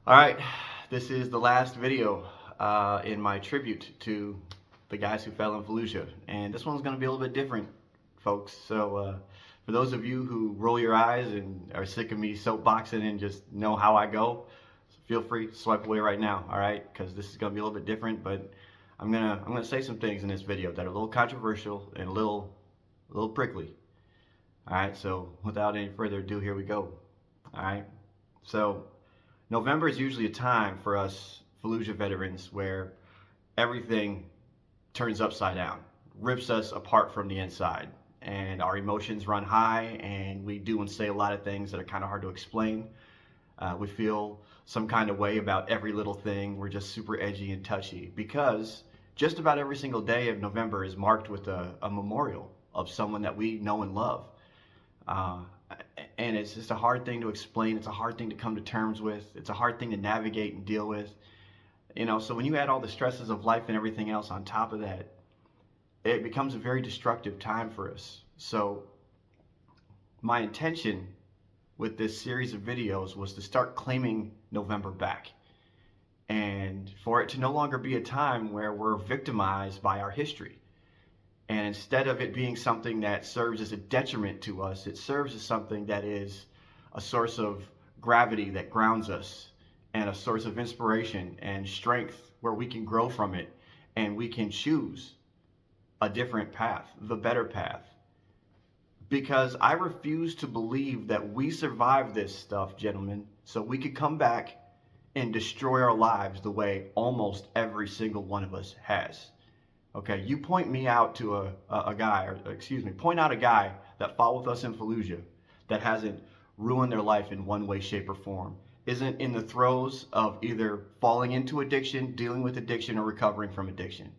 All right, this is the last video in my tribute to the guys who fell in Fallujah, and this one's going to be a little bit different, folks. So for those of you who roll your eyes and are sick of me soapboxing and just know how I go, feel free to swipe away right now. All right, because this is going to be a little bit different, but I'm gonna say some things in this video that are a little controversial and a little prickly. All right, so without any further ado, here we go. All right, so. November is usually a time for us Fallujah veterans where everything turns upside down, rips us apart from the inside, and our emotions run high, and we do and say a lot of things that are kind of hard to explain. We feel some kind of way about every little thing. We're just super edgy and touchy because just about every single day of November is marked with a memorial of someone that we know and love. Uh, and it's just a hard thing to explain. It's a hard thing to come to terms with. It's a hard thing to navigate and deal with. So when you add all the stresses of life and everything else on top of that, it becomes a very destructive time for us. So my intention with this series of videos was to start claiming November back and for it to no longer be a time where we're victimized by our history. And instead of it being something that serves as a detriment to us, it serves as something that is a source of gravity that grounds us and a source of inspiration and strength where we can grow from it and we can choose a different path, the better path. Because I refuse to believe that we survived this stuff, gentlemen, so we could come back and destroy our lives the way almost every single one of us has. Okay, you point me out to a guy, or excuse me, point out a guy that fought with us in Fallujah that hasn't ruined their life in one way, shape, or form, isn't in the throes of either falling into addiction, dealing with addiction, or recovering from addiction,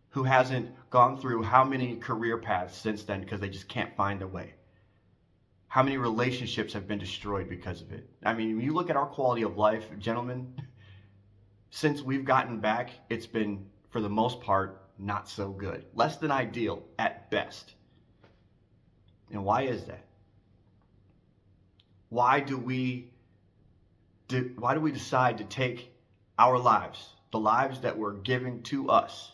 who hasn't gone through how many career paths since then because they just can't find their way. How many relationships have been destroyed because of it? I mean, when you look at our quality of life, gentlemen, since we've gotten back, it's been, for the most part, not so good. Less than ideal at best. And why is that? Why do we decide to take our lives, the lives that were given to us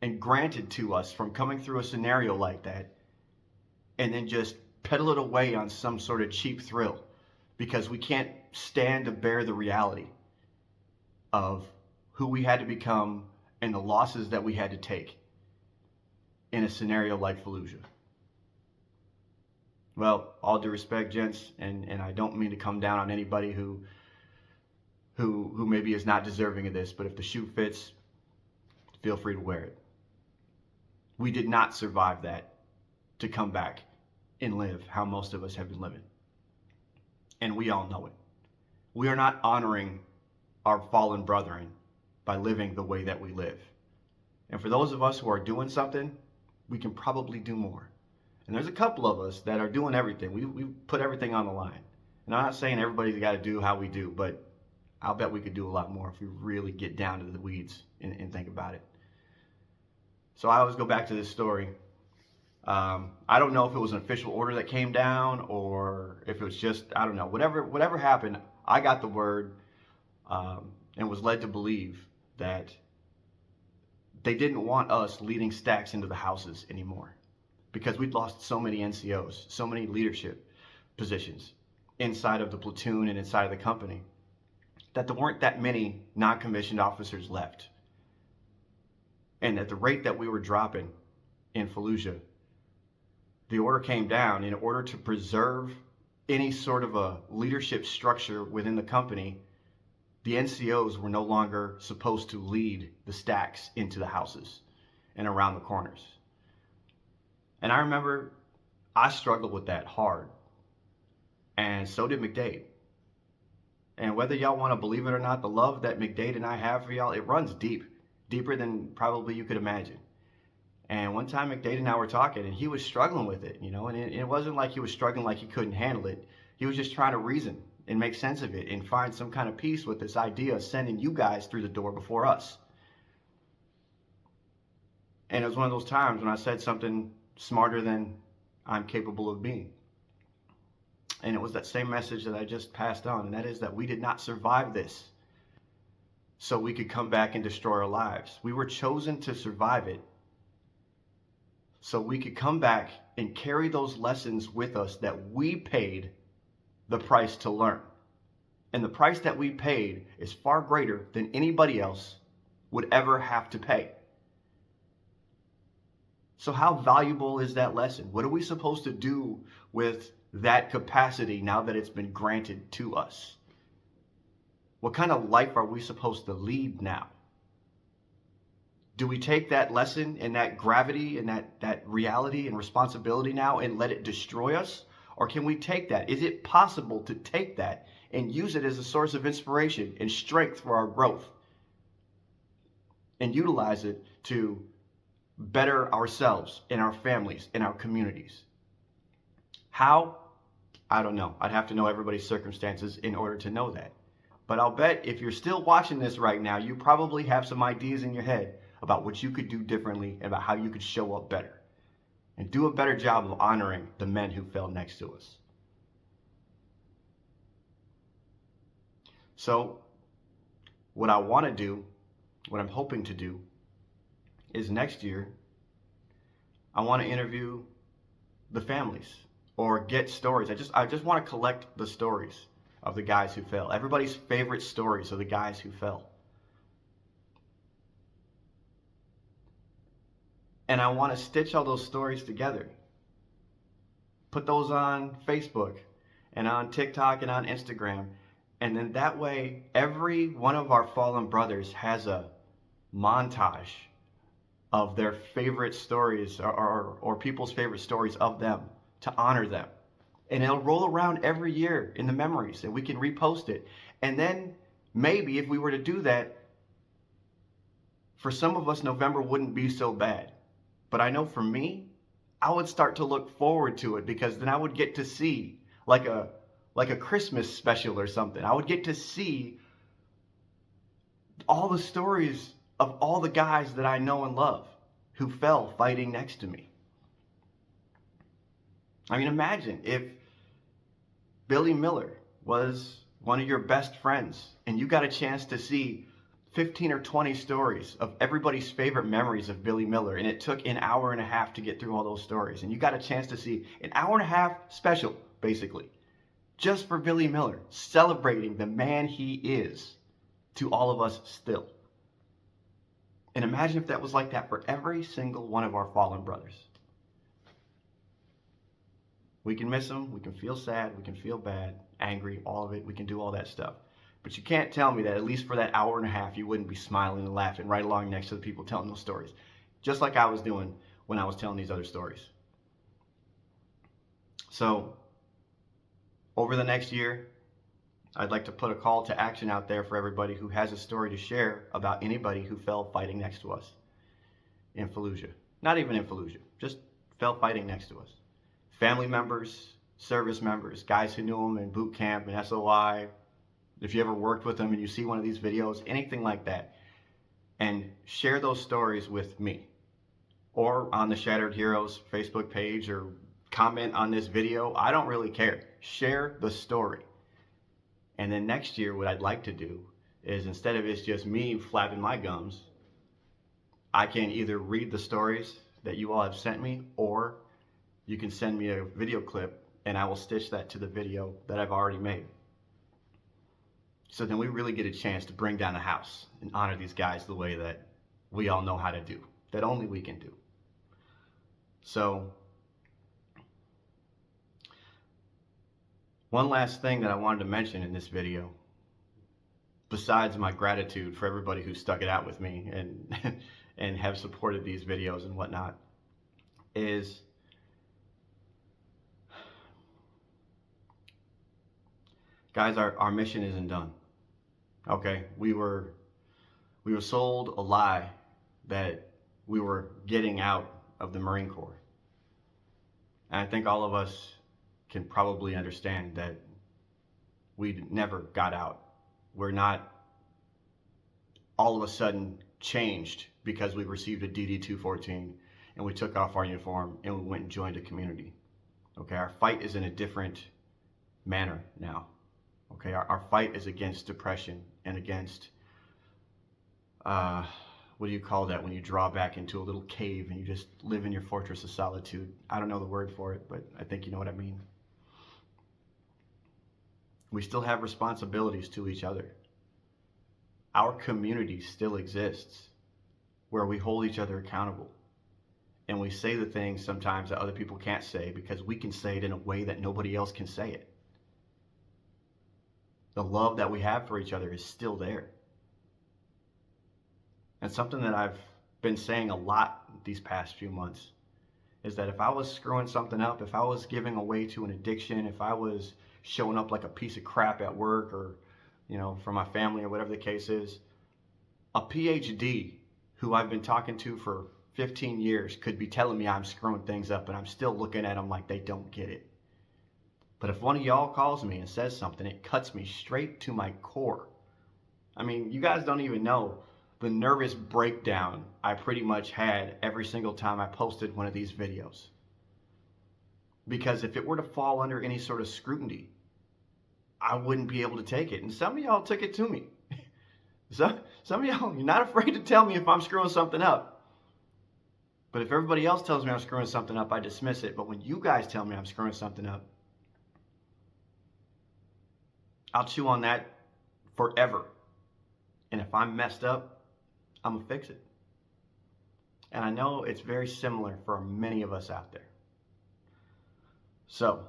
and granted to us from coming through a scenario like that, and then just peddle it away on some sort of cheap thrill because we can't stand to bear the reality of who we had to become and the losses that we had to take in a scenario like Fallujah? Well, all due respect, gents, and I don't mean to come down on anybody who maybe is not deserving of this, but if the shoe fits, feel free to wear it. We did not survive that to come back and live how most of us have been living. And we all know it. We are not honoring our fallen brethren by living the way that we live. And for those of us who are doing something, we can probably do more. And there's a couple of us that are doing everything. We put everything on the line. And I'm not saying everybody's got to do how we do, but I'll bet we could do a lot more if we really get down to the weeds and think about it. So I always go back to this story. I don't know if it was an official order that came down or if it was just, I don't know, whatever happened, I got the word and was led to believe that they didn't want us leading stacks into the houses anymore because we'd lost so many NCOs, so many leadership positions inside of the platoon and inside of the company that there weren't that many non-commissioned officers left. And at the rate that we were dropping in Fallujah, the order came down in order to preserve any sort of a leadership structure within the company. The NCOs were no longer supposed to lead the stacks into the houses and around the corners. And I remember I struggled with that hard. And so did McDade. And whether y'all want to believe it or not, the love that McDade and I have for y'all, it runs deep, deeper than probably you could imagine. And one time McDade and I were talking and he was struggling with it, and it wasn't like he was struggling like he couldn't handle it. He was just trying to reason and make sense of it and find some kind of peace with this idea of sending you guys through the door before us. And it was one of those times when I said something smarter than I'm capable of being. And it was that same message that I just passed on, and that is that we did not survive this so we could come back and destroy our lives. We were chosen to survive it so we could come back and carry those lessons with us that we paid the price to learn. And the price that we paid is far greater than anybody else would ever have to pay. So how valuable is that lesson? What are we supposed to do with that capacity now that it's been granted to us? What kind of life are we supposed to lead now? Do we take that lesson and that gravity and that reality and responsibility now and let it destroy us? Or can we take that? Is it possible to take that and use it as a source of inspiration and strength for our growth and utilize it to better ourselves and our families and our communities? How? I don't know. I'd have to know everybody's circumstances in order to know that. But I'll bet if you're still watching this right now, you probably have some ideas in your head about what you could do differently and about how you could show up better and do a better job of honoring the men who fell next to us. So what I want to do, what I'm hoping to do, is next year, I want to interview the families or get stories. I just want to collect the stories of the guys who fell. Everybody's favorite stories of the guys who fell. And I want to stitch all those stories together. Put those on Facebook and on TikTok and on Instagram. And then that way, every one of our fallen brothers has a montage of their favorite stories or people's favorite stories of them to honor them. And it'll roll around every year in the memories and we can repost it. And then maybe if we were to do that, for some of us, November wouldn't be so bad. But I know for me, I would start to look forward to it because then I would get to see like a Christmas special or something. I would get to see all the stories of all the guys that I know and love who fell fighting next to me. I mean, imagine if Billy Miller was one of your best friends and you got a chance to see 15 or 20 stories of everybody's favorite memories of Billy Miller, and it took an hour and a half to get through all those stories, and you got a chance to see an hour and a half special, basically, just for Billy Miller, celebrating the man he is to all of us still. And imagine if that was like that for every single one of our fallen brothers. We can miss them, we can feel sad, we can feel bad, angry, all of it, we can do all that stuff. But you can't tell me that at least for that hour and a half, you wouldn't be smiling and laughing right along next to the people telling those stories. Just like I was doing when I was telling these other stories. So, over the next year, I'd like to put a call to action out there for everybody who has a story to share about anybody who fell fighting next to us in Fallujah. Not even in Fallujah, just fell fighting next to us. Family members, service members, guys who knew them in boot camp and SOI, if you ever worked with them and you see one of these videos, anything like that, and share those stories with me or on the Shattered Heroes Facebook page or comment on this video. I don't really care. Share the story. And then next year, what I'd like to do is instead of it's just me flapping my gums, I can either read the stories that you all have sent me, or you can send me a video clip and I will stitch that to the video that I've already made. So then we really get a chance to bring down the house and honor these guys the way that we all know how to do, that only we can do. So, one last thing that I wanted to mention in this video, besides my gratitude for everybody who stuck it out with me and and have supported these videos and whatnot, is guys, our mission isn't done. Okay, we were sold a lie that we were getting out of the Marine Corps. And I think all of us can probably understand that we never got out. We're not all of a sudden changed because we received a DD-214 and we took off our uniform and we went and joined a community. Okay, our fight is in a different manner now. Okay, our fight is against depression and against, what do you call that when you draw back into a little cave and you just live in your fortress of solitude? I don't know the word for it, but I think you know what I mean. We still have responsibilities to each other. Our community still exists where we hold each other accountable. And we say the things sometimes that other people can't say because we can say it in a way that nobody else can say it. The love that we have for each other is still there. And something that I've been saying a lot these past few months is that if I was screwing something up, if I was giving away to an addiction, if I was showing up like a piece of crap at work or, for my family or whatever the case is, a PhD who I've been talking to for 15 years could be telling me I'm screwing things up, and I'm still looking at them like they don't get it. But if one of y'all calls me and says something, it cuts me straight to my core. I mean, you guys don't even know the nervous breakdown I pretty much had every single time I posted one of these videos. Because if it were to fall under any sort of scrutiny, I wouldn't be able to take it. And some of y'all took it to me. Some of y'all, you're not afraid to tell me if I'm screwing something up. But if everybody else tells me I'm screwing something up, I dismiss it. But when you guys tell me I'm screwing something up, I'll chew on that forever. And if I'm messed up, I'm going to fix it. And I know it's very similar for many of us out there. So,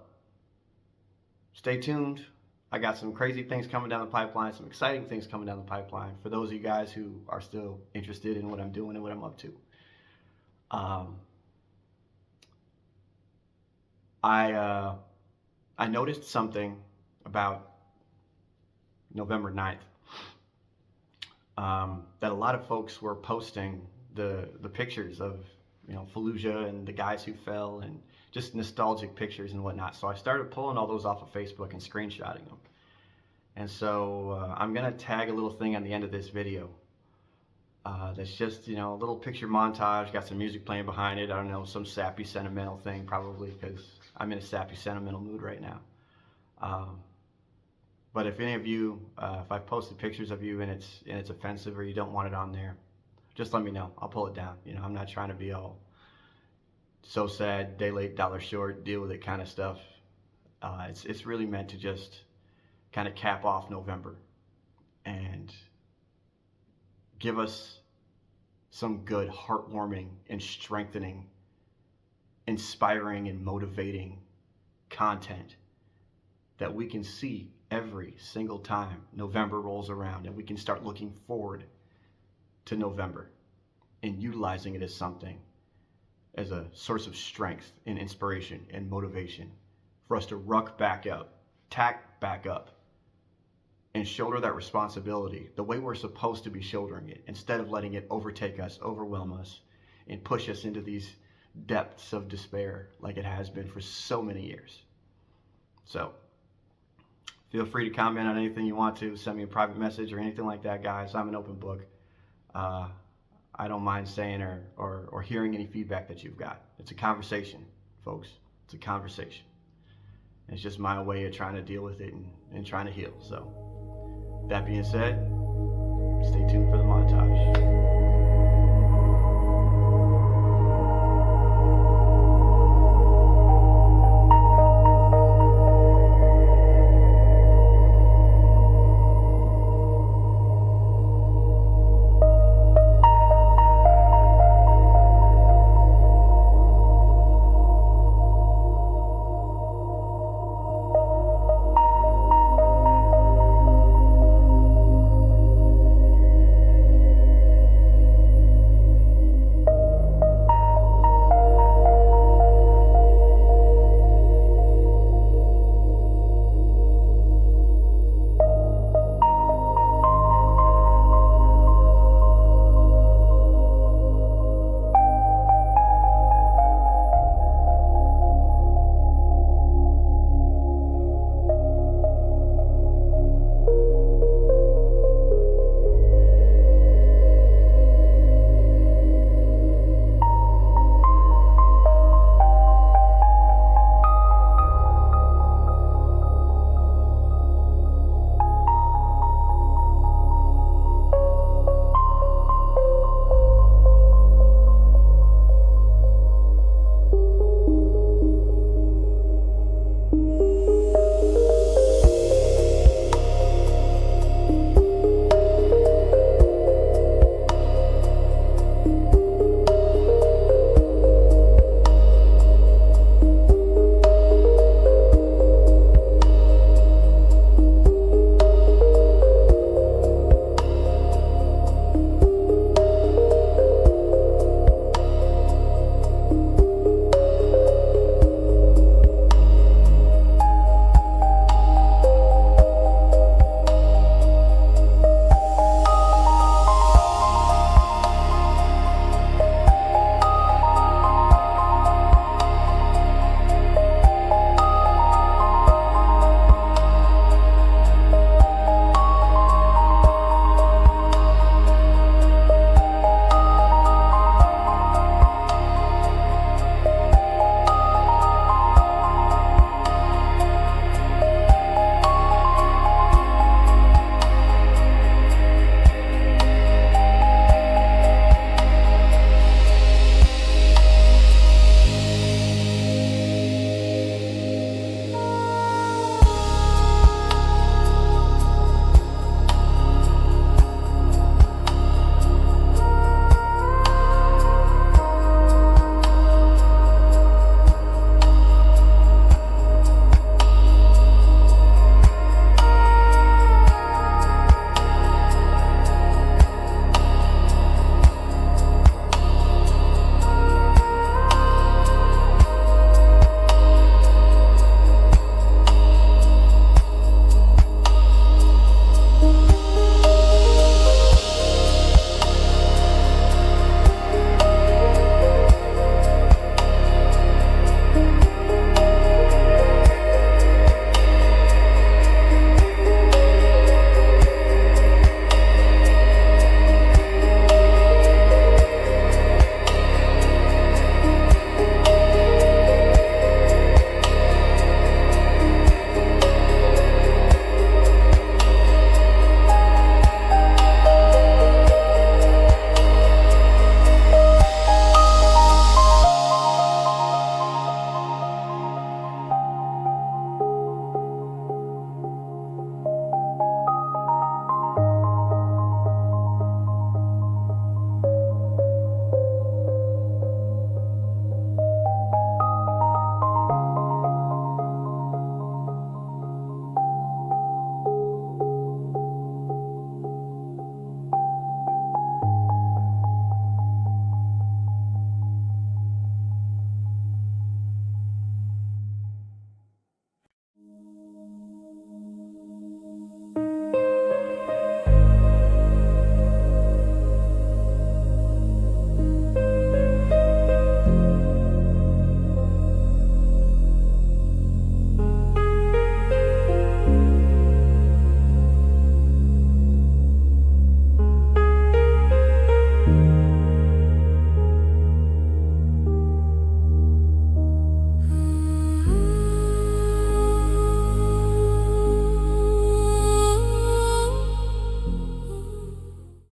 stay tuned. I got some crazy things coming down the pipeline, some exciting things coming down the pipeline for those of you guys who are still interested in what I'm doing and what I'm up to. I noticed something about November 9th, that a lot of folks were posting the pictures of, Fallujah and the guys who fell and just nostalgic pictures and whatnot. So I started pulling all those off of Facebook and screenshotting them. And so I'm going to tag a little thing on the end of this video. That's just, a little picture montage, got some music playing behind it. I don't know, some sappy sentimental thing probably, because I'm in a sappy sentimental mood right now. But if any of you, if I've posted pictures of you and it's offensive or you don't want it on there, just let me know. I'll pull it down. I'm not trying to be all so sad, day late, dollar short, deal with it kind of stuff. It's really meant to just kind of cap off November and give us some good, heartwarming and strengthening, inspiring and motivating content that we can see every single time November rolls around, and we can start looking forward to November and utilizing it as something, as a source of strength and inspiration and motivation for us to ruck back up, tack back up, and shoulder that responsibility the way we're supposed to be shouldering it, instead of letting it overtake us, overwhelm us, and push us into these depths of despair like it has been for so many years. So, feel free to comment on anything you want to, send me a private message or anything like that, guys. I'm an open book. I don't mind saying or hearing any feedback that you've got. It's a conversation, folks. It's a conversation. It's just my way of trying to deal with it and trying to heal. So, that being said, stay tuned for the montage.